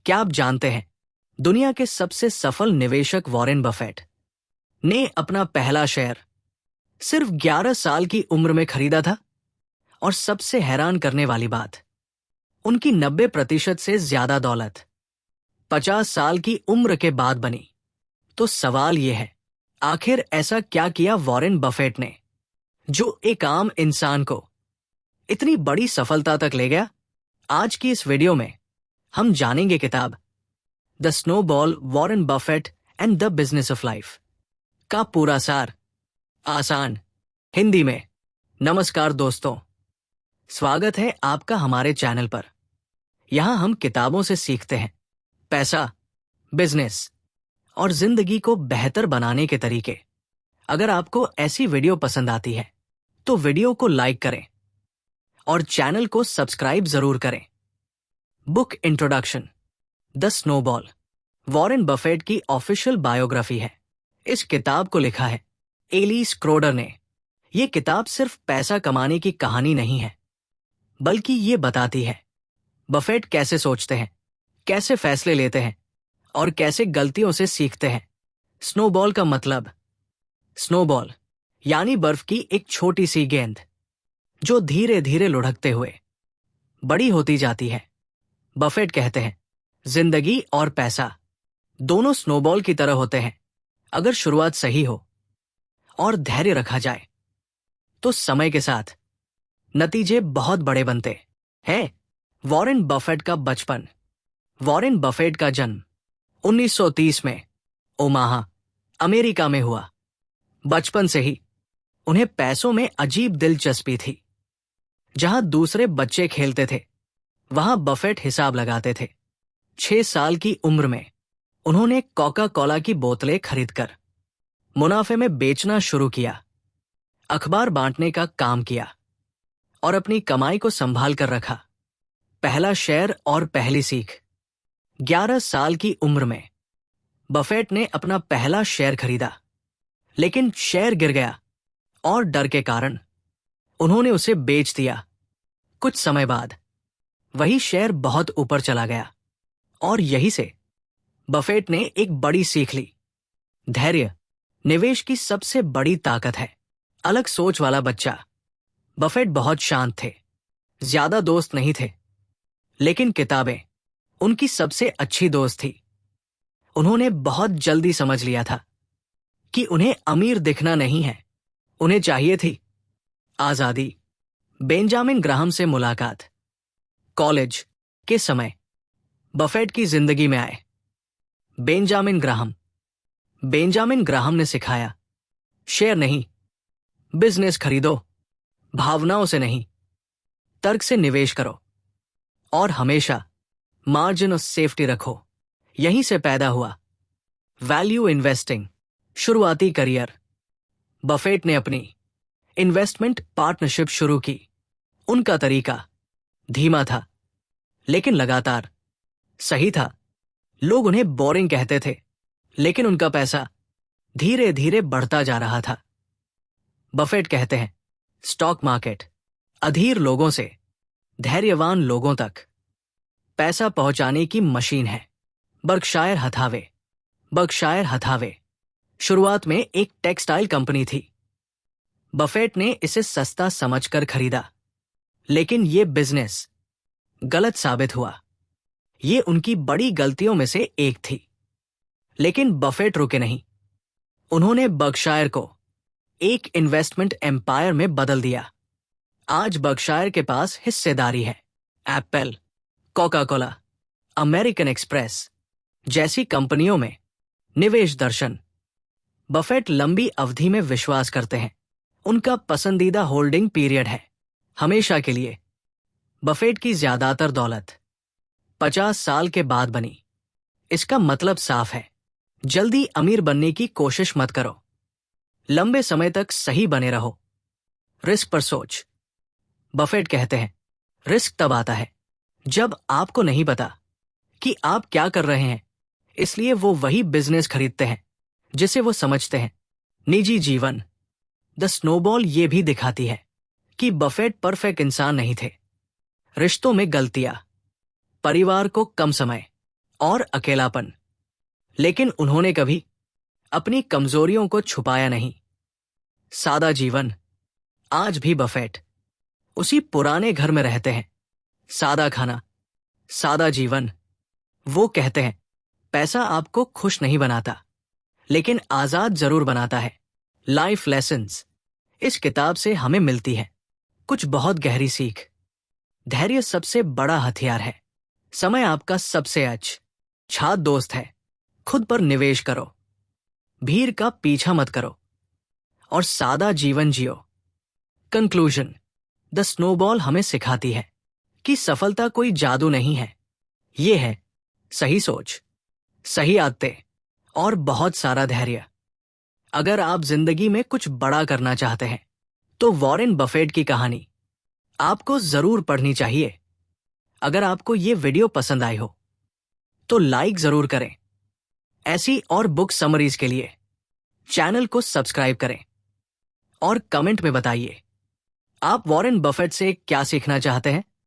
क्या आप जानते हैं, दुनिया के सबसे सफल निवेशक वॉरेन बफेट ने अपना पहला शेयर सिर्फ 11 साल की उम्र में खरीदा था। और सबसे हैरान करने वाली बात, उनकी 90% से ज्यादा दौलत 50 साल की उम्र के बाद बनी। तो सवाल यह है, आखिर ऐसा क्या किया वॉरेन बफेट ने जो एक आम इंसान को इतनी बड़ी सफलता तक ले गया? आज की इस वीडियो में हम जानेंगे किताब the snowball, Warren Buffett and the business of life का पूरा सार, आसान हिंदी में। नमस्कार दोस्तों, स्वागत है आपका हमारे चैनल पर। यहां हम किताबों से सीखते हैं पैसा, बिजनेस और जिंदगी को बेहतर बनाने के तरीके। अगर आपको ऐसी वीडियो पसंद आती है तो वीडियो को लाइक करें और चैनल को सब्सक्राइब जरूर करें। Book introduction. The snowball Warren Buffett की ऑफिशियल बायोग्राफी है। इस किताब को लिखा है एलिस क्रोडर ने। यह किताब सिर्फ पैसा कमाने की कहानी नहीं है, बल्कि ये बताती है बफेट कैसे सोचते हैं, कैसे फैसले लेते हैं और कैसे गलतियों से सीखते हैं। स्नोबॉल का मतलब, स्नोबॉल यानी बर्फ की एक छोटी सी गेंद जो धीरे धीरे लुढ़कते हुए बड़ी होती जाती है। बफेट कहते हैं, जिंदगी और पैसा दोनों स्नोबॉल की तरह होते हैं। अगर शुरुआत सही हो और धैर्य रखा जाए तो समय के साथ नतीजे बहुत बड़े बनते हैं। वॉरेन बफेट का बचपन। वॉरेन बफेट का जन्म 1930 में ओमाहा, अमेरिका में हुआ। बचपन से ही उन्हें पैसों में अजीब दिलचस्पी थी। जहां दूसरे बच्चे खेलते थे, वहां बफेट हिसाब लगाते थे। 6 साल की उम्र में उन्होंने कोका कोला की बोतलें खरीदकर मुनाफे में बेचना शुरू किया। अखबार बांटने का काम किया और अपनी कमाई को संभाल कर रखा। पहला शेयर और पहली सीख। 11 साल की उम्र में बफेट ने अपना पहला शेयर खरीदा, लेकिन शेयर गिर गया और डर के कारण उन्होंने उसे बेच दिया। कुछ समय बाद वही शेयर बहुत ऊपर चला गया और यही से बफेट ने एक बड़ी सीख ली। धैर्य निवेश की सबसे बड़ी ताकत है। अलग सोच वाला बच्चा। बफेट बहुत शांत थे, ज्यादा दोस्त नहीं थे, लेकिन किताबें उनकी सबसे अच्छी दोस्त थी। उन्होंने बहुत जल्दी समझ लिया था कि उन्हें अमीर दिखना नहीं है, उन्हें चाहिए थी आजादी। बेंजामिन ग्राहम से मुलाकात। कॉलेज के समय बफेट की जिंदगी में आए बेंजामिन ग्राहम। बेंजामिन ग्राहम ने सिखाया, शेयर नहीं, बिजनेस खरीदो। भावनाओं से नहीं, तर्क से निवेश करो और हमेशा मार्जिन ऑफ सेफ्टी रखो। यहीं से पैदा हुआ वैल्यू इन्वेस्टिंग। शुरुआती करियर। बफेट ने अपनी इन्वेस्टमेंट पार्टनरशिप शुरू की। उनका तरीका धीमा था, लेकिन लगातार सही था। लोग उन्हें बोरिंग कहते थे, लेकिन उनका पैसा धीरे धीरे बढ़ता जा रहा था। बफेट कहते हैं, स्टॉक मार्केट अधीर लोगों से धैर्यवान लोगों तक पैसा पहुंचाने की मशीन है। बर्कशायर हथावे। बर्कशायर हथावे शुरुआत में एक टेक्सटाइल कंपनी थी। बफेट ने इसे सस्ता समझकर खरीदा, लेकिन यह बिजनेस गलत साबित हुआ। ये उनकी बड़ी गलतियों में से एक थी। लेकिन बफेट रुके नहीं। उन्होंने बर्कशायर को एक इन्वेस्टमेंट एम्पायर में बदल दिया। आज बर्कशायर के पास हिस्सेदारी है Apple, Coca Cola, American express जैसी कंपनियों में। निवेश दर्शन। बफेट लंबी अवधि में विश्वास करते हैं। उनका पसंदीदा होल्डिंग पीरियड है हमेशा के लिए। बफेट की ज्यादातर दौलत 50 साल के बाद बनी। इसका मतलब साफ है, जल्दी अमीर बनने की कोशिश मत करो। लंबे समय तक सही बने रहो। रिस्क पर सोच। बफेट कहते हैं, रिस्क तब आता है जब आपको नहीं पता कि आप क्या कर रहे हैं, इसलिए वो वही बिजनेस खरीदते हैं जिसे वो समझते हैं। निजी जीवन। द स्नोबॉल ये भी दिखाती है कि बफेट परफेक्ट इंसान नहीं थे। रिश्तों में गलतियां, परिवार को कम समय और अकेलापन, लेकिन उन्होंने कभी अपनी कमजोरियों को छुपाया नहीं। सादा जीवन। आज भी बफेट उसी पुराने घर में रहते हैं। सादा खाना, सादा जीवन। वो कहते हैं, पैसा आपको खुश नहीं बनाता, लेकिन आजाद जरूर बनाता है। लाइफ लेसन्स इस किताब से हमें मिलती है कुछ बहुत गहरी सीख। धैर्य सबसे बड़ा हथियार है। समय आपका सबसे अच्छा दोस्त है। खुद पर निवेश करो, भीड़ का पीछा मत करो और सादा जीवन जियो। कंक्लूजन। द स्नोबॉल हमें सिखाती है कि सफलता कोई जादू नहीं है। ये है सही सोच, सही आदतें और बहुत सारा धैर्य। अगर आप जिंदगी में कुछ बड़ा करना चाहते हैं तो वॉरेन बफेट की कहानी आपको जरूर पढ़नी चाहिए। अगर आपको ये वीडियो पसंद आई हो तो लाइक जरूर करें। ऐसी और बुक समरीज के लिए चैनल को सब्सक्राइब करें और कमेंट में बताइए आप वॉरेन बफेट से क्या सीखना चाहते हैं।